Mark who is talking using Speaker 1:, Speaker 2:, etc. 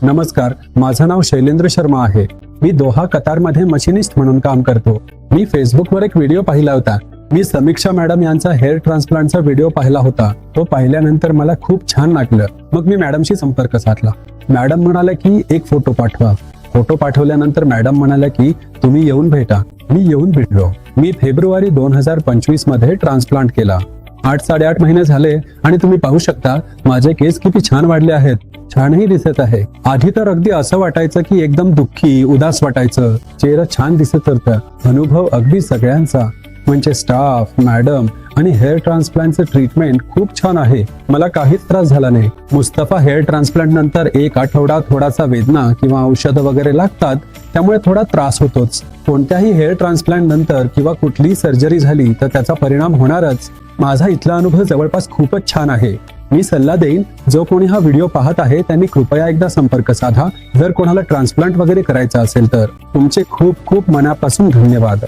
Speaker 1: नमस्कार, माझं नाव शैलेंद्र शर्मा आहे. मी दोहा कतारमध्ये मशिनिस्ट म्हणून काम करतो. मी फेसबुकवर एक व्हिडिओ पाहिला होता. मी समीक्षा मॅडम यांचा हेअर ट्रान्सप्लांटचा व्हिडिओ पाहिला होता. तो पाहिल्यानंतर मला खूप छान वाटलं. मग मी मॅडमशी संपर्क साधला. मॅडम म्हणाल्या की एक फोटो पाठवा. फोटो पाठवल्यानंतर मॅडम म्हणाल्या की तुम्ही येऊन भेटा. मी येऊन भेटलो. मी फेब्रुवारी 2025 मध्ये ट्रान्सप्लांट केला. 8-8.5 महिने झाले आणि तुम्ही पाहू शकता माझे केस किती छान वाढले आहेत. छानही दिसत आहे. आधी तर अगदी असं वाटायचं की एकदम दुःखी उदास वाटायचं. चेहरा छान दिसत होता. अनुभव अगदी सगळ्यांचा म्हणजे स्टाफ, मॅडम आणि हेअर ट्रान्सप्लांटचे ट्रीटमेंट खूप छान आहे. मला काहीच त्रास झाला नाही. मुस्तफा हेअर ट्रान्सप्लांट नंतर 1 आठवडा थोडासा वेदना किंवा औषध वगैरे लागतात, त्यामुळे थोडा त्रास होतोच. कोणत्याही हेअर ट्रान्सप्लांट नंतर किंवा कुठलीही सर्जरी झाली तर त्याचा परिणाम होणारच. माझा इथला अनुभव जवळपास खूपच छान आहे. मी सल्ला देईन, जो कोणी हा व्हिडिओ पाहत आहे त्यांनी कृपया एकदा संपर्क साधा जर कोणाला ट्रान्सप्लांट वगैरे करायचा असेल तर. तुमचे खूप खूप मनापासून धन्यवाद.